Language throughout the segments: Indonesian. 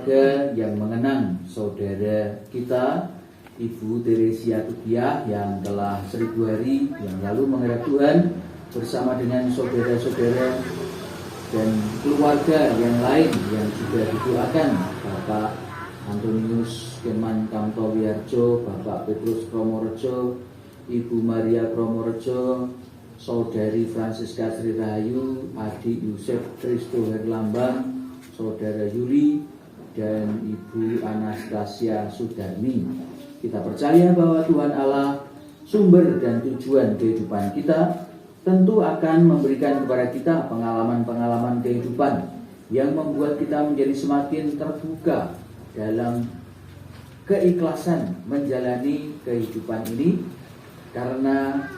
keluarga yang mengenang saudara kita Ibu Teresia Tugiah yang telah 1000 hari yang lalu menghadap Tuhan bersama dengan saudara-saudara dan keluarga yang lain yang juga didoakan, Bapak Antonius Keman Kamtowiarjo, Bapak Petrus Promorejo, Ibu Maria Promorejo, Saudari Francisca Sri Rahayu, Adik Yusuf Kristo Herlambang, Saudara Yuli, dan Ibu Anastasia Sudarmi. Kita percaya bahwa Tuhan Allah, sumber dan tujuan kehidupan kita, tentu akan memberikan kepada kita pengalaman-pengalaman kehidupan yang membuat kita menjadi semakin terbuka dalam keikhlasan menjalani kehidupan ini, karena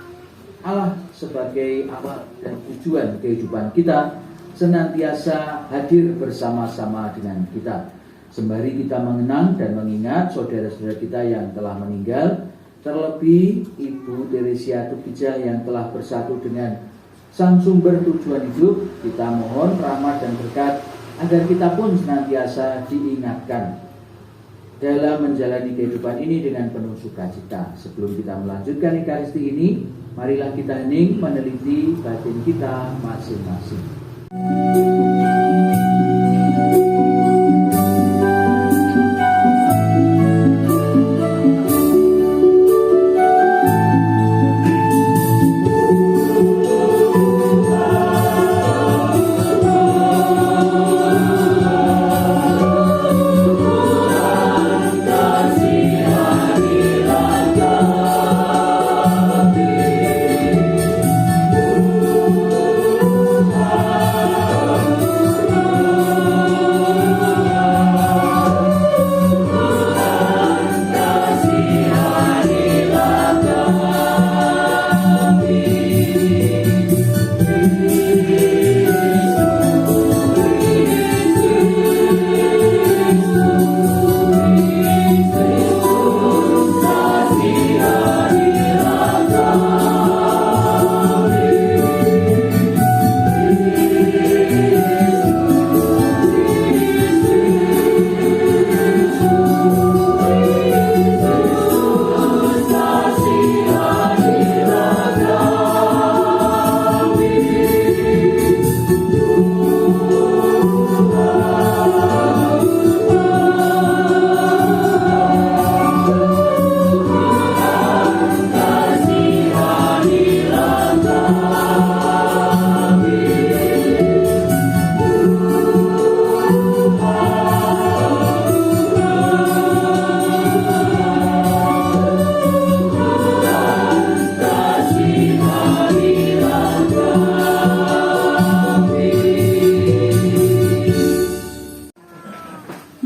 Allah sebagai awal dan tujuan kehidupan kita senantiasa hadir bersama-sama dengan kita. Sembari kita mengenang dan mengingat saudara-saudara kita yang telah meninggal, terlebih Ibu Teresia Tugiah yang telah bersatu dengan Sang Sumber Tujuan Hidup, kita mohon rahmat dan berkat agar kita pun senantiasa diingatkan dalam menjalani kehidupan ini dengan penuh sukacita. Sebelum kita melanjutkan Ekaristi ini, marilah kita hening meneliti batin kita masing-masing.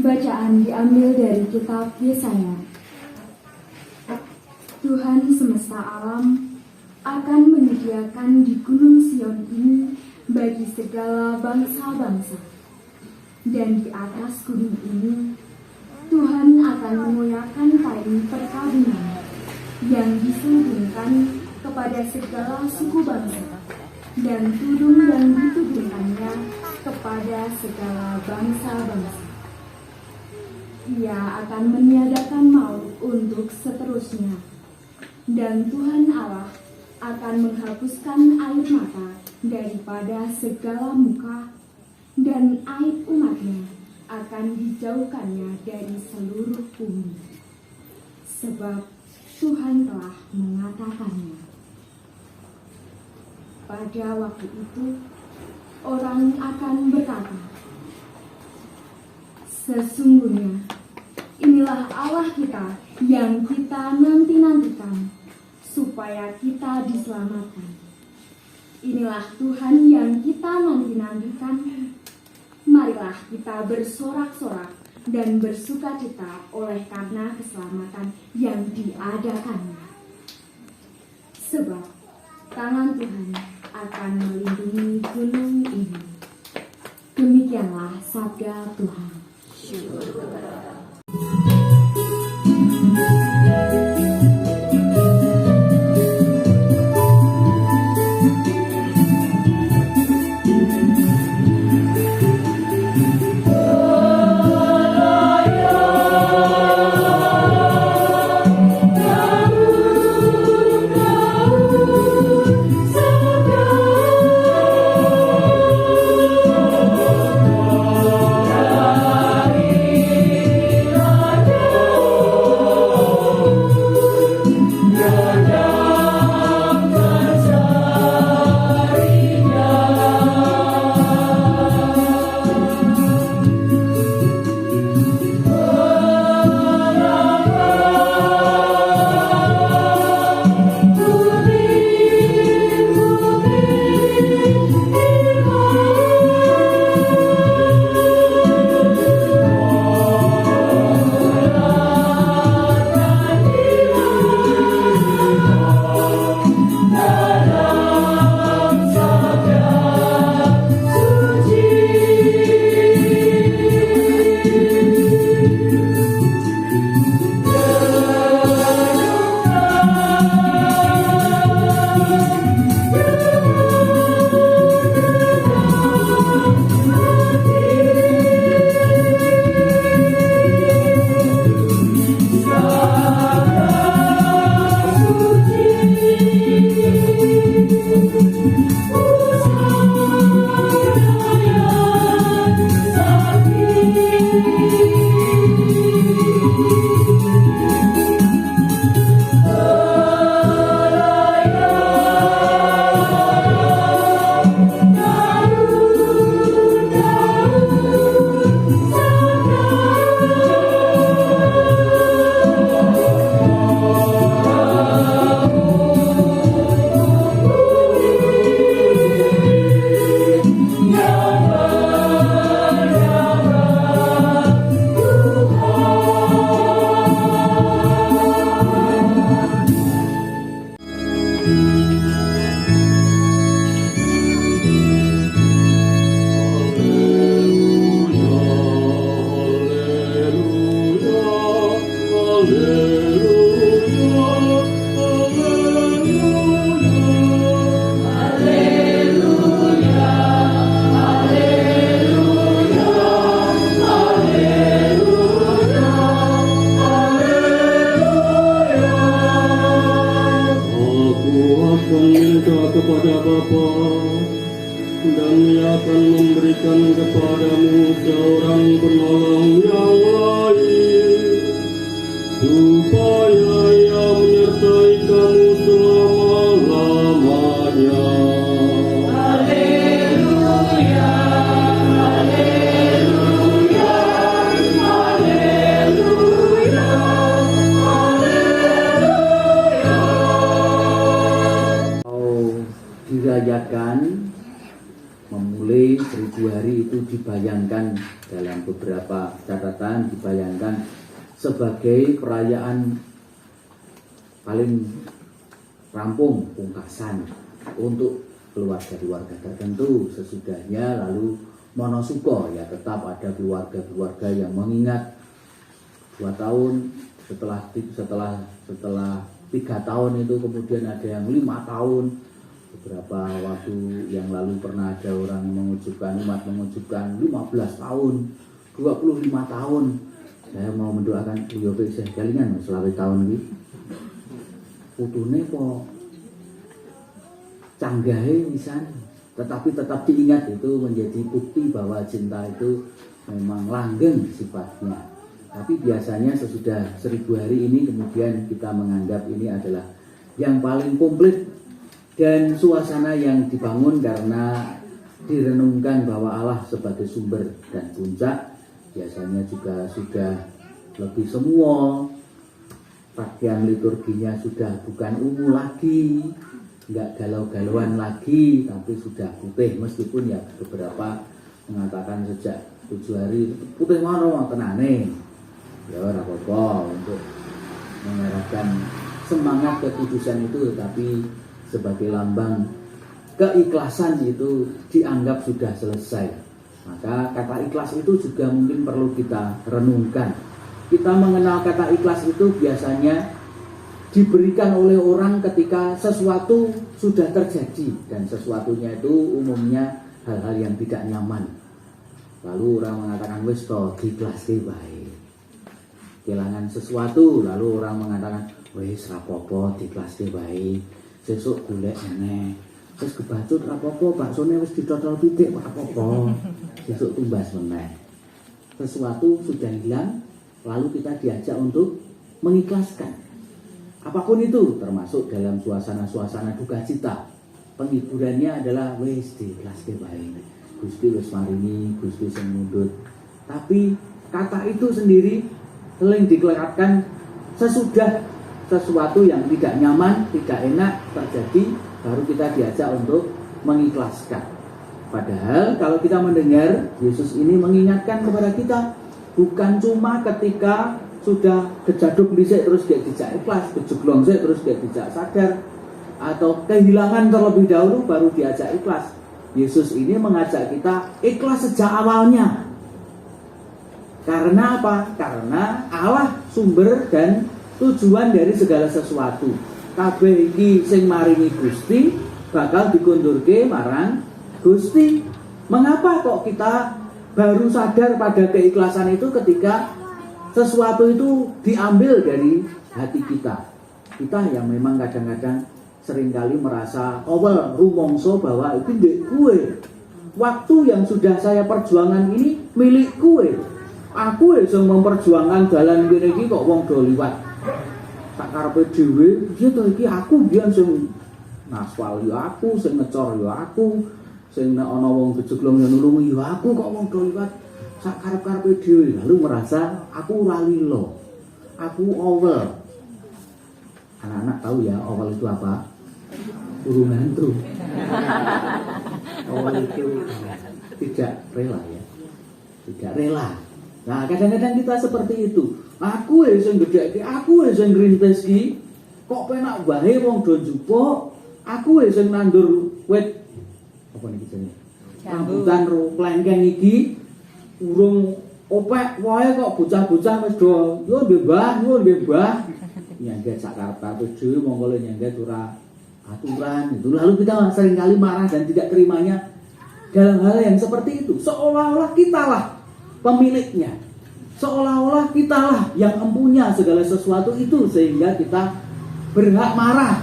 Bacaan diambil dari kitab Yesaya. Tuhan semesta alam akan menyediakan di Gunung Sion ini bagi segala bangsa-bangsa. Dan di atas gunung ini, Tuhan akan mengoyakkan kain perkawinan yang diselubungkan kepada segala suku bangsa, dan tudung yang ditudungkannya kepada segala bangsa-bangsa. Ia akan meniadakan maut untuk seterusnya, dan Tuhan Allah akan menghapuskan air mata daripada segala muka, dan aib umatnya akan dijauhkannya dari seluruh bumi. Sebab Tuhan telah mengatakannya. Pada waktu itu, orang akan berkata, sesungguhnya inilah Allah kita yang kita nanti-nantikan, supaya kita diselamatkan. Inilah Tuhan yang kita nanti-nantikan. Marilah kita bersorak-sorak dan bersukacita oleh karena keselamatan yang diadakannya. Sebab tangan Tuhan akan melindungi gunung ini. Demikianlah sabda Tuhan. Syukur kepada Allah. Oh menolong yang lain, supaya Ia menyertai kamu selama-lamanya. Haleluya, haleluya, haleluya, haleluya. Dirayakan memulai 1000 hari itu dibayangkan dalam beberapa catatan, dibayangkan sebagai perayaan paling rampung, pungkasan untuk keluarga-keluarga tertentu. Sesudahnya lalu monosuko, ya tetap ada keluarga-keluarga yang mengingat 2 tahun setelah 3 tahun itu kemudian ada yang 5 tahun. Beberapa waktu yang lalu pernah ada orang umat mengucapkan 15 tahun, 25 tahun. Saya mau mendoakan Yobe Jalingan selama tahun ini. Putune kok canggahe misalnya, tetapi tetap diingat, itu menjadi bukti bahwa cinta itu memang langgeng sifatnya. Tapi biasanya sesudah 1000 hari ini kemudian kita menganggap ini adalah yang paling komplit dan suasana yang dibangun karena direnungkan bahwa Allah sebagai sumber dan puncak. Biasanya juga sudah lebih semua, pakaian liturginya sudah bukan ungu lagi, nggak galau-galauan lagi, tapi sudah putih. Meskipun ya beberapa mengatakan sejak 7 hari putih mana tenane, ya ora apa-apa untuk mengarahkan semangat kekudusan itu, tapi sebagai lambang keikhlasan itu dianggap sudah selesai. Maka kata ikhlas itu juga mungkin perlu kita renungkan. Kita mengenal kata ikhlas itu biasanya diberikan oleh orang ketika sesuatu sudah terjadi, dan sesuatunya itu umumnya hal-hal yang tidak nyaman. Lalu orang mengatakan wis to diikhlaske wae. Kehilangan sesuatu, lalu orang mengatakan wis rapopo diikhlaske wae. Sesuk golek meneh. Wis kebacut rapopo, baksone wis dicocol pitik rapopo. Sesuk tumbas meneh. Sesuatu sudah hilang, lalu kita diajak untuk mengikhlaskan. Apapun itu, termasuk dalam suasana-suasana duka cita. Penghiburannya adalah wis diikhlaske wae. Gusti wis marini, Gusti sing mundhut. Tapi kata itu sendiri sering dikeluarkan sesudah sesuatu yang tidak nyaman, tidak enak terjadi, baru kita diajak untuk mengikhlaskan. Padahal kalau kita mendengar, Yesus ini mengingatkan kepada kita, bukan cuma ketika sudah kejaduk dhisik terus dia dijak ikhlas, kejeglong sik terus dia dijak sadar, atau kehilangan terlebih dahulu baru diajak ikhlas. Yesus ini mengajak kita ikhlas sejak awalnya. Karena apa? Karena Allah sumber dan tujuan dari segala sesuatu. Kabeh iki sing maringi Gusti bakal dikundurke marang Gusti. Mengapa kok kita baru sadar pada keikhlasan itu ketika sesuatu itu diambil dari hati kita? Kita yang memang kadang-kadang seringkali merasa awal rumongso bahwa itu ndek kue. Waktu yang sudah saya perjuangan ini milik kue. Aku yang memperjuangkan jalan kene iki kok wong do liwat tak karepe dhewe, piye to iki aku biyen sing ngaspal ya aku, sing ngecor ya aku, sing nek ana wong kejeglong ya nulungi ya aku, kok wong do liwat sak karep-karepe dhewe. Lalu merasa aku ora lilo. Aku awel. Anak-anak tahu ya awel itu apa? Burung hantu. Awel itu tidak rela ya. Tidak rela. Nah, kadang-kadang kita seperti itu. Aku sing gedheke, aku sing ngrintis ki. Kok penak wae wong do njupuk. Aku sing nandur wit apa niki jenenge? Rambutan ro klengkeng iki urung opek wae kok bocah-bocah wis do yo mbah, yo mbah. Nyangget sak karep-karepe dhewe monggo le nyangget ora aturan itu. Lalu kita seringkali marah dan tidak terimanya dalam hal yang seperti itu. Seolah-olah kitalah pemiliknya. Seolah-olah kitalah yang empunya segala sesuatu itu, sehingga kita berhak marah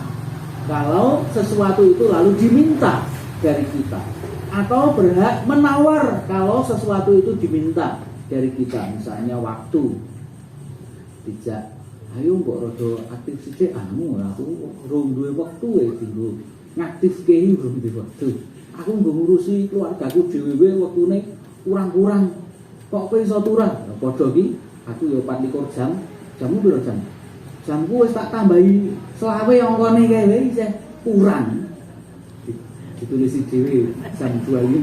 kalau sesuatu itu lalu diminta dari kita, atau berhak menawar kalau sesuatu itu diminta. dari kita, misalnya waktu. Dijak, ayo mbok rada aktif sithik, anu aku rong duwe wektu dinggo ngaktifke rong duwe wektu. Aku nggo ngurusi keluargaku dhewe wektune kurang-kurang. Kok kowe iso turah? Padha iki aku ya 24 jam. Jammu piro jam? Jamku wis tak tambahi 20 angkane kae isih kurang. Ditulis dhewe jam 25.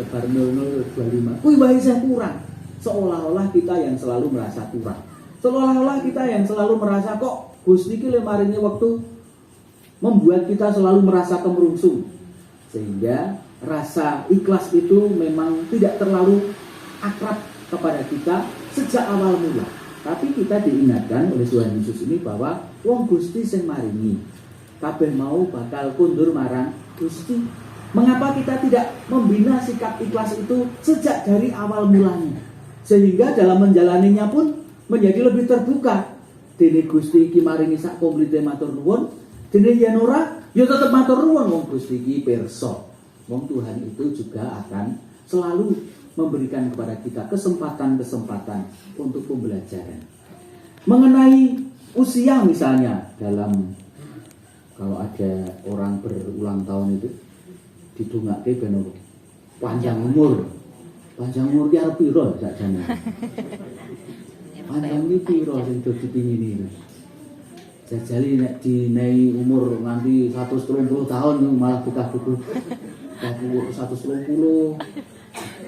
Lebar 0025. Kuwi wae isih kurang. Seolah-olah kita yang selalu merasa kurang. Seolah-olah kita yang selalu merasa kok Gusti iki le maringi waktu, membuat kita selalu merasa kemerungsung. Sehingga rasa ikhlas itu memang tidak terlalu akrab kepada kita sejak awal mula. Tapi kita diingatkan oleh Tuhan Yesus ini bahwa wong Gusti sing maringi, kabeh mau bakal kundur marang Gusti. Mengapa kita tidak membina sikap ikhlas itu sejak dari awal mulanya? Sehingga dalam menjalaninya pun menjadi lebih terbuka. Dene Gusti iki maringi sak komplite matur nuwun, dene yen ora ya tetep matur nuwun wong Gusti iki pirsa. Wong Tuhan itu juga akan selalu memberikan kepada kita kesempatan-kesempatan untuk pembelajaran. Mengenai usia misalnya, dalam kalau ada orang berulang tahun itu didongake ben panjang umur. Panjang umur ki arep piro sakjane? Panjang iki piro sing do dipingini iki? Jajali nek dinehi umur nganti 130 tahun malah buka buku 130.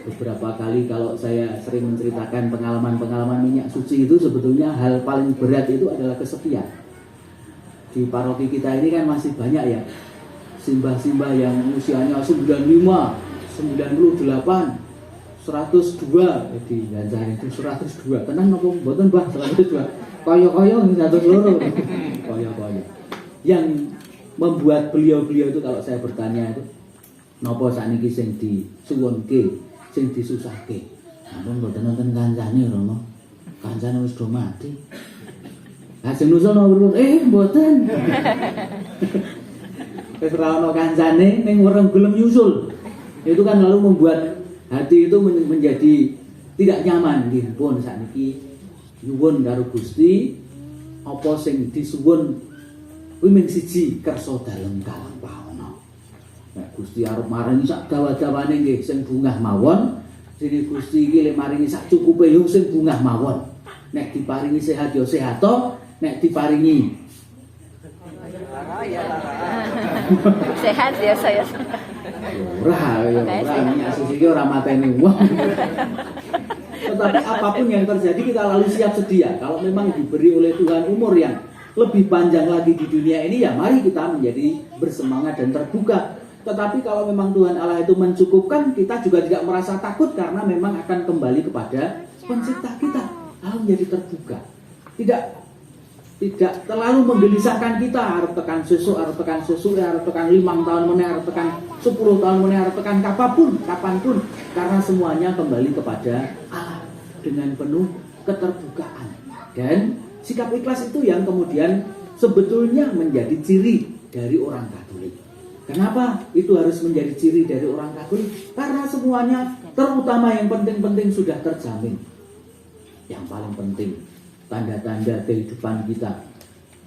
Beberapa kali kalau saya sering menceritakan pengalaman-pengalaman minyak suci itu, sebetulnya hal paling berat itu adalah kesepian. Di paroki kita ini kan masih banyak ya simbah-simbah yang usianya 95, 98, 102, jadi ganjaran itu 102. Tenang nopo mboten Mbah 102. Kaya-kaya nggih 102. Kaya-kaya. Yang membuat beliau-beliau itu kalau saya bertanya itu napa sakniki sing disuwunke, sing disusahke. Ampun mboten nonton kancane Romo. Kancane wis do mati. Lah sing nusono mboten. Wis ora ana kancane ning wereng gelem nyusul. Itu kan lalu membuat hati itu menjadi tidak nyaman. Nggih pun sakniki nyuwun karo Gusti apa sing disuwun kuwi mung siji kersa dalem kalampahono. Nek Gusti arep maringi sak dawa-dawane nggih sing bungah mawon, dene Gusti iki lek maringi sak cukupe yo sing bungah mawon. Nek diparingi sehat yo sehat to, nek diparingi sehat ya saya. Ora minyak suci iki ora mateni wong. Tetapi apapun yang terjadi kita lalu siap sedia. Kalau memang diberi oleh Tuhan umur yang lebih panjang lagi di dunia ini, ya mari kita menjadi bersemangat dan terbuka. Tetapi kalau memang Tuhan Allah itu mencukupkan, kita juga tidak merasa takut karena memang akan kembali kepada pencipta kita. Lalu menjadi terbuka. Tidak terlalu menggelisahkan kita, harus tekan sesuk, harus tekan 5 tahun meneh, harus tekan 10 tahun meneh, harus tekan kapanpun, karena semuanya kembali kepada Allah dengan penuh keterbukaan. Dan sikap ikhlas itu yang kemudian sebetulnya menjadi ciri dari orang Katolik. Kenapa itu harus menjadi ciri dari orang Katolik? Karena semuanya, terutama yang penting-penting sudah terjamin. Yang paling penting, tanda-tanda kehidupan kita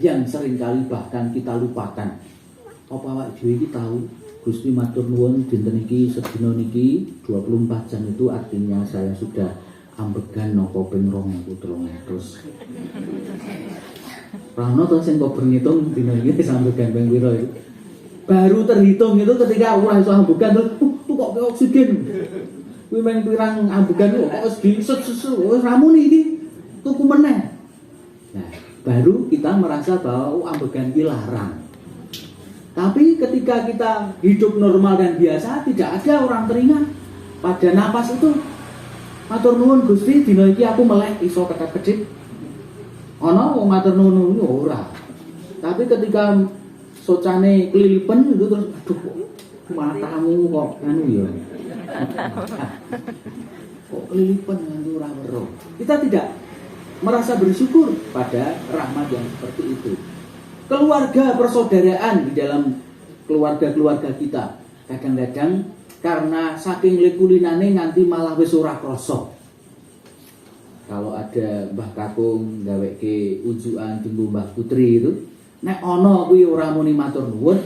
yang seringkali bahkan kita lupakan. Apa awak dhewe iki tahu Gusti matur nuwun dinten iki sedina niki 24 jam itu artinya saya sudah ambegan napa ping 2300. Rano to sing kok berhitung dina iki sambegan ping pira itu. Baru terhitung itu ketika ora iso ambegan terus kok oksigen. Kuwi men pirang ambegan kok wis diset-set wis ramuni iki tuku meneh. Nah, baru kita merasa bahwa ambegan itu larang. Tapi ketika kita hidup normal dan biasa, tidak ada orang teringat pada napas itu. Matur nuwun Gusti, dina iki aku melek iso kedip-kedip. Ana wong matur nuwun ora. Tapi ketika socane kelilipen itu terus aduh matamu kok anu ya. Kok kelilipen nganti ora weruh. Kita tidak merasa bersyukur pada rahmat yang seperti itu. Keluarga persaudaraan di dalam keluarga-keluarga kita kadang-kadang karena saking lekulinane nganti malah wis ora krasa. kalau ada Mbah Kakung gaweke ujukan jumbo Mbah Putri itu, nek ana kuwi ora muni matur nuwun,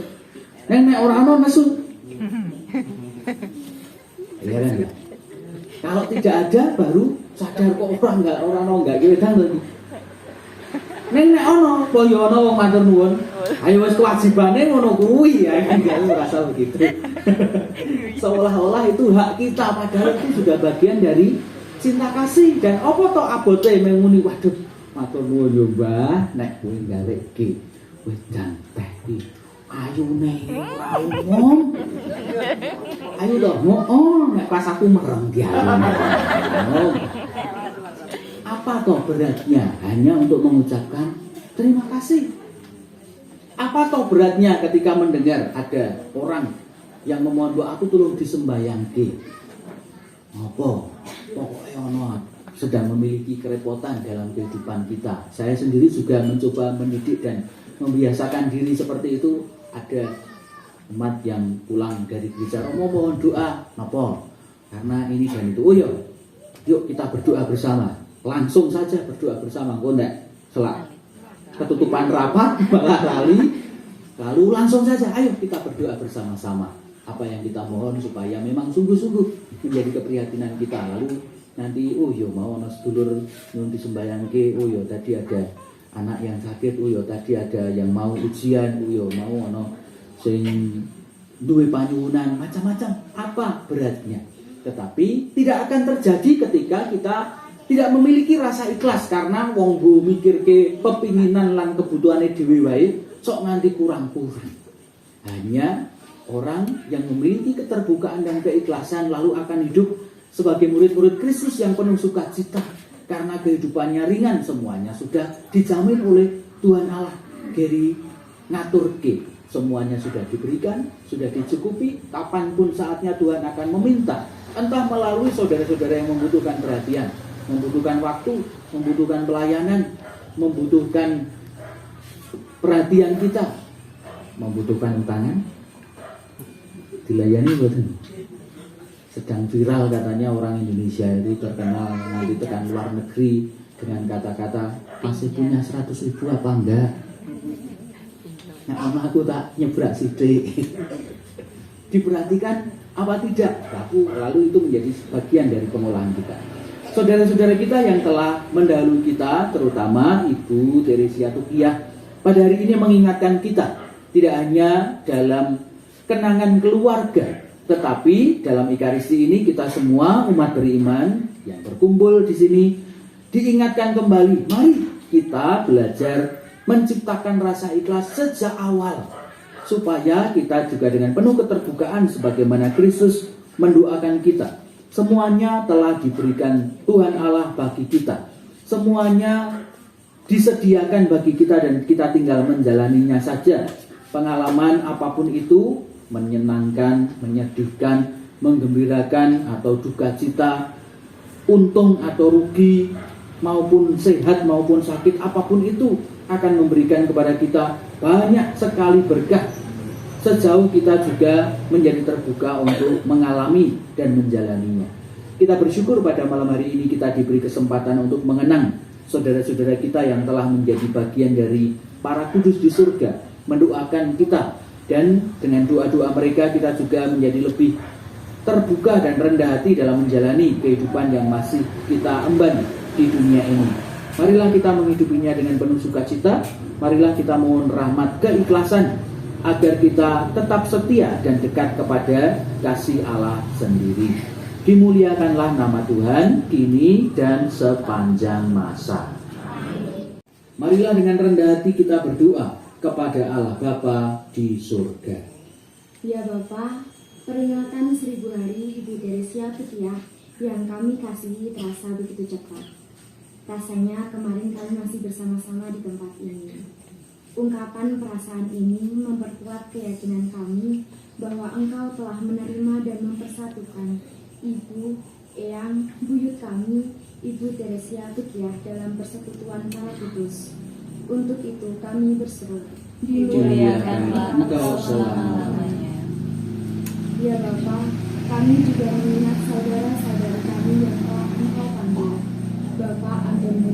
nek ora ana nesu. Iya kan? Kalau tidak ada baru sadar kok orang enggak wedang lagi. Nek ono apa ya ono wong matur nuwun. Ayo wis kewajibane ngono kuwi ya kan rasa begitu. Seolah-olah itu hak kita padahal itu sudah bagian dari cinta kasih dan apa to abote menguni waduh matur nuwun yo Mbah nek kuwi gaweke wedang teh iki ayune ora umum. Ayo toh nek pas aku merem ki ayune. Apa toh beratnya hanya untuk mengucapkan terima kasih? Apa toh beratnya ketika mendengar ada orang yang memohon doa aku tolong disembayangke? Apa? Pokoknya ono sedang memiliki kerepotan dalam kehidupan kita. Saya sendiri juga mencoba mendidik dan membiasakan diri seperti itu. Ada umat yang pulang dari gereja mohon doa, apa? Karena ini dan itu. Oh ya, yuk kita berdoa bersama. Langsung saja berdoa bersama, kok enggak selak ketutupan rapat malah lali, lalu langsung saja ayo kita berdoa bersama-sama apa yang kita mohon supaya memang sungguh-sungguh menjadi keprihatinan kita. Lalu nanti oh yo mau ana sedulur nyuwun disembayangke, oh yo tadi ada anak yang sakit, oh yo tadi ada yang mau ujian, oh yo mau ana sing duwe panyuwunan, macam-macam apa beratnya. Tetapi tidak akan terjadi ketika kita tidak memiliki rasa ikhlas karena wong go mikirke pepinginan lan kebutuhane dhewe wae sok nganti kurang-kurang. Hanya orang yang memiliki keterbukaan dan keikhlasan lalu akan hidup sebagai murid-murid Kristus yang penuh sukacita karena kehidupannya ringan, semuanya sudah dijamin oleh Tuhan Allah. Geri ngaturke, semuanya sudah diberikan, sudah dicukupi, kapanpun saatnya Tuhan akan meminta, entah melalui saudara-saudara yang membutuhkan perhatian, membutuhkan waktu, membutuhkan pelayanan, membutuhkan perhatian kita, membutuhkan tangan, dilayani boten. Sedang viral katanya orang Indonesia itu terkenal nanti tekan luar negeri dengan kata-kata masih punya 100.000 apa enggak? Nah, aku tak nyebrak sidik. Diperhatikan apa tidak? Lalu itu menjadi bagian dari pengolahan kita. Saudara-saudara kita yang telah mendahului kita, terutama Ibu Teresia Tukiah, pada hari ini mengingatkan kita, tidak hanya dalam kenangan keluarga, tetapi dalam Ekaristi ini kita semua umat beriman yang berkumpul di sini diingatkan kembali, mari kita belajar menciptakan rasa ikhlas sejak awal, supaya kita juga dengan penuh keterbukaan sebagaimana Kristus mendoakan kita. Semuanya telah diberikan Tuhan Allah bagi kita. Semuanya disediakan bagi kita dan kita tinggal menjalaninya saja. Pengalaman apapun itu, menyenangkan, menyedihkan, menggembirakan atau duka cita, untung atau rugi, maupun sehat maupun sakit, apapun itu akan memberikan kepada kita banyak sekali berkah. Sejauh kita juga menjadi terbuka untuk mengalami dan menjalaninya. Kita bersyukur pada malam hari ini kita diberi kesempatan untuk mengenang saudara-saudara kita yang telah menjadi bagian dari para kudus di surga, mendoakan kita, dan dengan doa-doa mereka kita juga menjadi lebih terbuka dan rendah hati dalam menjalani kehidupan yang masih kita emban di dunia ini. Marilah kita menghidupinya dengan penuh sukacita. Marilah kita mohon rahmat keikhlasan agar kita tetap setia dan dekat kepada kasih Allah sendiri. Dimuliakanlah nama Tuhan kini dan sepanjang masa. Marilah dengan rendah hati kita berdoa kepada Allah Bapa di surga. Ya Bapa, peringatan 1000 hari Ibu Teresia Tukiah yang kami kasihi terasa begitu cepat. Rasanya kemarin kami masih bersama-sama di tempat ini. Ungkapan perasaan ini memperkuat keyakinan kami bahwa Engkau telah menerima dan mempersatukan Ibu, Eyang, buyut kami, Ibu Teresia Tukiah dalam persekutuan para kudus. Untuk itu kami berseru, Dimuliakanlah Engkau selama-lamanya. Ya Bapa, kami juga mengingat saudara-saudara kami yang telah Engkau panggil, Bapak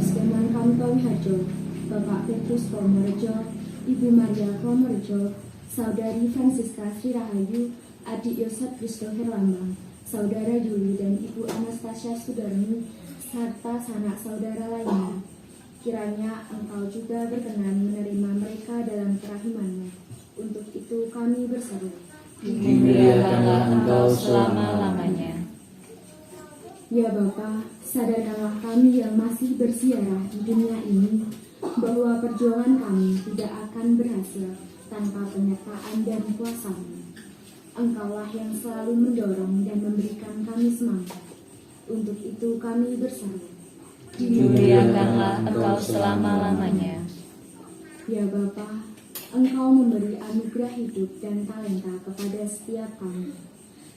Yesus Keman Kamkawiharjo, Bapak Petrus Pomorejo, Ibu Maria Pomorejo, Saudari Francisca Sri Rahayu, Adik Yosef Kristo Herlambang, Saudara Yuli dan Ibu Anastasia Sudarmi, serta sanak saudara lainnya. Kiranya Engkau juga berkenan menerima mereka dalam kerahiman-Mu. Untuk itu kami berseru. Dimuliakanlah Engkau selama-lamanya. Ya Bapa, sadarkanlah kami yang masih bersiarah di dunia ini bahwa perjuangan kami tidak akan berhasil tanpa penyertaan dan kuasa-Mu. Engkaulah yang selalu mendorong dan memberikan kami semangat. Untuk itu kami berseru. Dimuliakanlah Engkau selama-lamanya. Ya Bapa, Engkau memberi anugerah hidup dan talenta kepada setiap kami.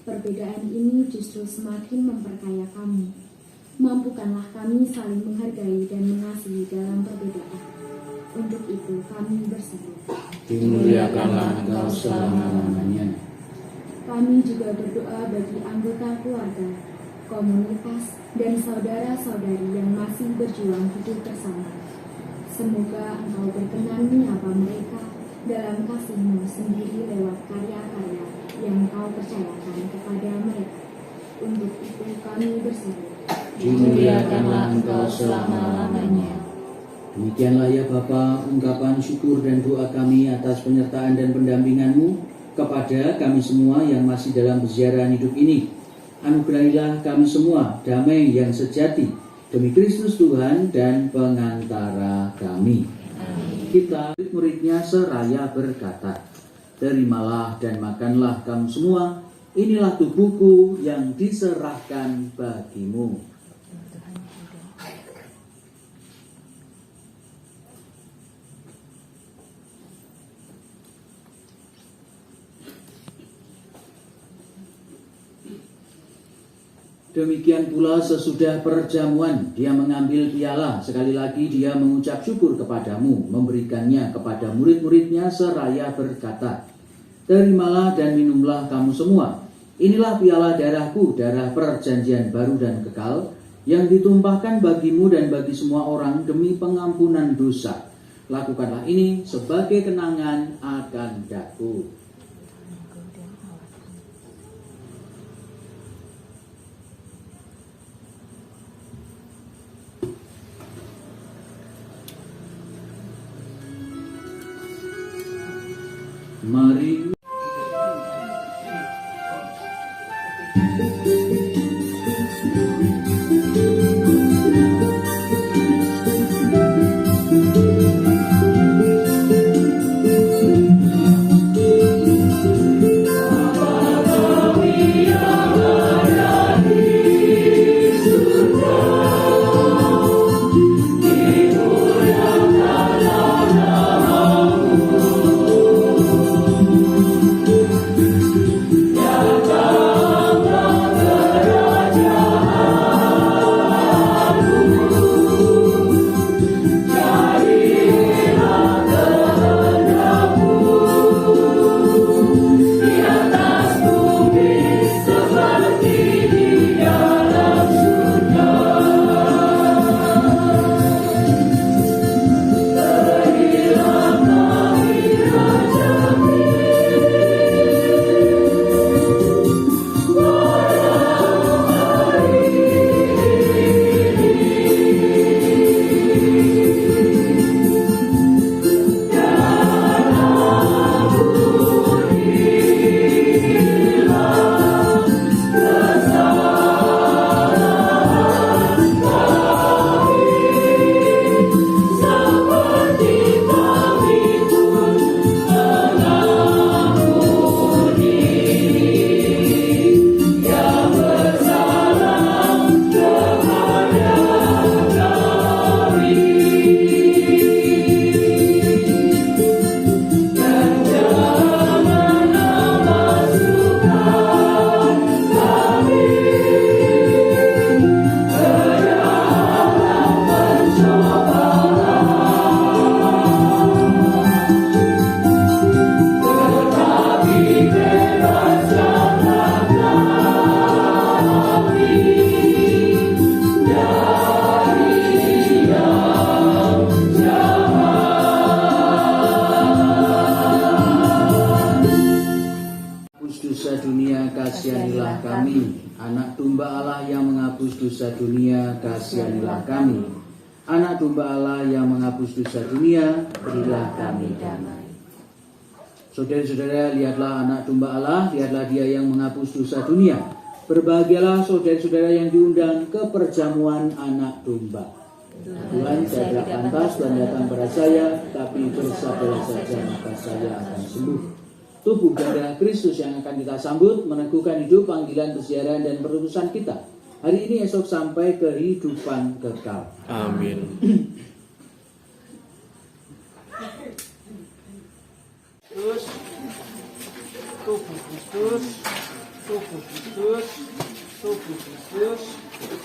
Perbedaan ini justru semakin memperkaya kami. Mampukanlah kami saling menghargai dan mengasihi dalam perbedaan. Untuk itu kami berseru. Dimuliakanlah Engkau selama-lamanya. Kami juga berdoa bagi anggota keluarga, komunitas, dan saudara-saudari yang masih berjuang hidup bersama. Semoga Engkau berkenan menyapa mereka dalam kasih-Mu sendiri lewat karya-karya yang Kau percayakan kepada mereka. Untuk itu kami berseru. Dimuliakanlah Engkau selama-lamanya. Demikianlah ya Bapa, ungkapan syukur dan doa kami atas penyertaan dan pendampingan-Mu kepada kami semua yang masih dalam perjalanan hidup ini. Anugerahilah kami semua damai yang sejati demi Kristus Tuhan dan pengantara kami. Kita murid-muridnya seraya berkata, terimalah dan makanlah kamu semua, inilah tubuhku yang diserahkan bagimu. Demikian pula sesudah perjamuan, dia mengambil piala. Sekali lagi dia mengucap syukur kepadamu, memberikannya kepada murid-muridnya seraya berkata, terimalah dan minumlah kamu semua. Inilah piala darahku, darah perjanjian baru dan kekal, yang ditumpahkan bagimu dan bagi semua orang demi pengampunan dosa. Lakukanlah ini sebagai kenangan akan daku. Mari dunia, kasihanilah kami. Anak domba Allah yang menghapus dosa dunia, berilah kami damai. Saudara-saudara, lihatlah anak domba Allah, lihatlah dia yang menghapus dosa dunia. Berbahagialah saudara-saudara yang diundang ke perjamuan anak domba. Tuhan, saya tidak pantas Tuhan datang pada saya, tapi bersabdalah saja maka saya akan sembuh. Tubuh dan darah Kristus yang akan kita sambut meneguhkan hidup, panggilan, persiaran, dan perutusan kita. Hari ini, esok, sampai kehidupan kekal. Amin. Tubuh Kristus, tubuh Kristus, tubuh Kristus,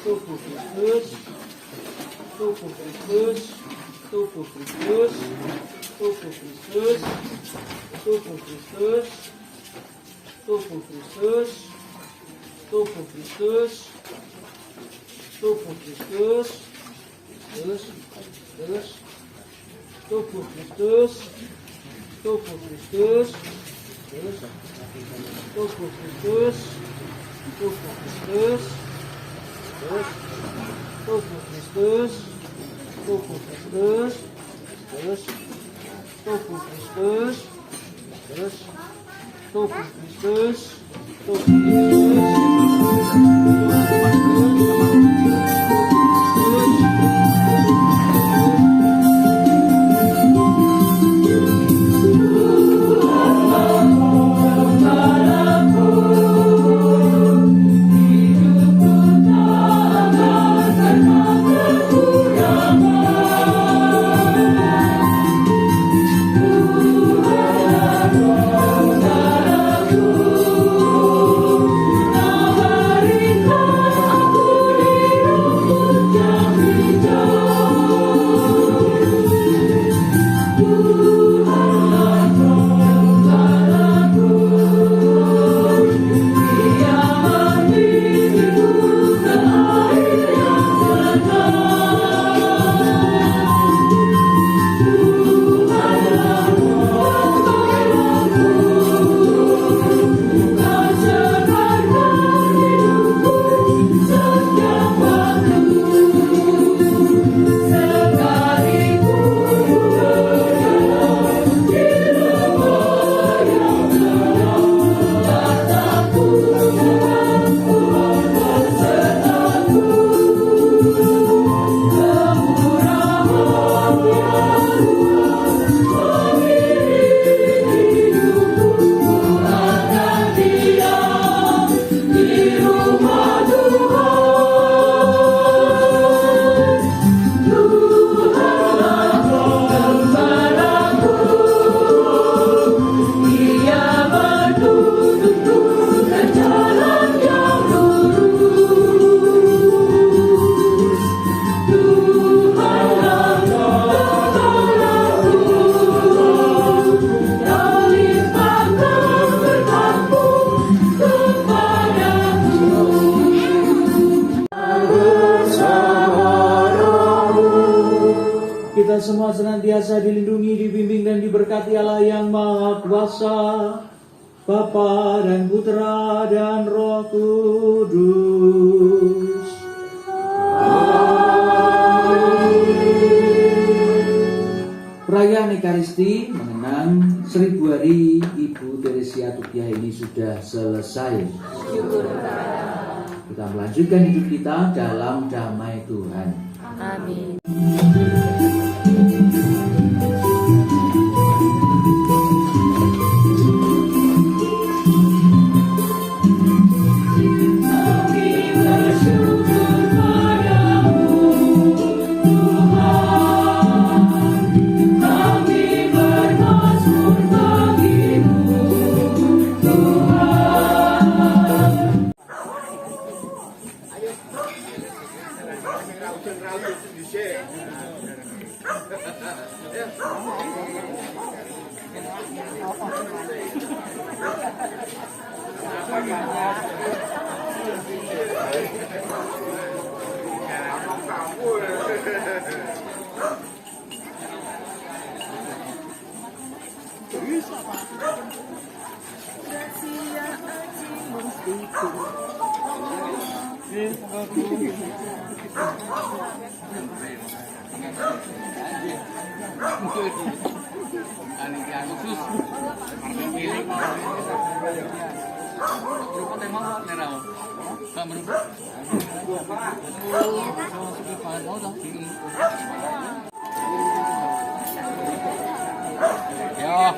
tubuh Kristus, tubuh Kristus, tubuh Kristus, tubuh Kristus, tubuh Kristus, tubuh Kristus, tubuh Kristus, tubuh Kristus, terus, tubuh Kristus, tubuh Kristus, terus, tubuh Kristus, tubuh Kristus, terus, tubuh Kristus, tubuh Kristus, terus, tubuh Kristus, terus, tubuh Kristus, tubuh Kristus. Kita semua senantiasa dilindungi, dibimbing, dan diberkati Allah yang Maha Kuasa, Bapa dan Putra dan Roh Kudus. Perayaan Ekaristi mengenang 1000 hari Ibu Teresia Tukiah ini sudah selesai. Kita melanjutkan hidup kita dalam damai Tuhan. Amin. Grazie a Panitia khusus partai pilih. Berupa tema nerau. Kak berupa. Bahan mau dah. Ya.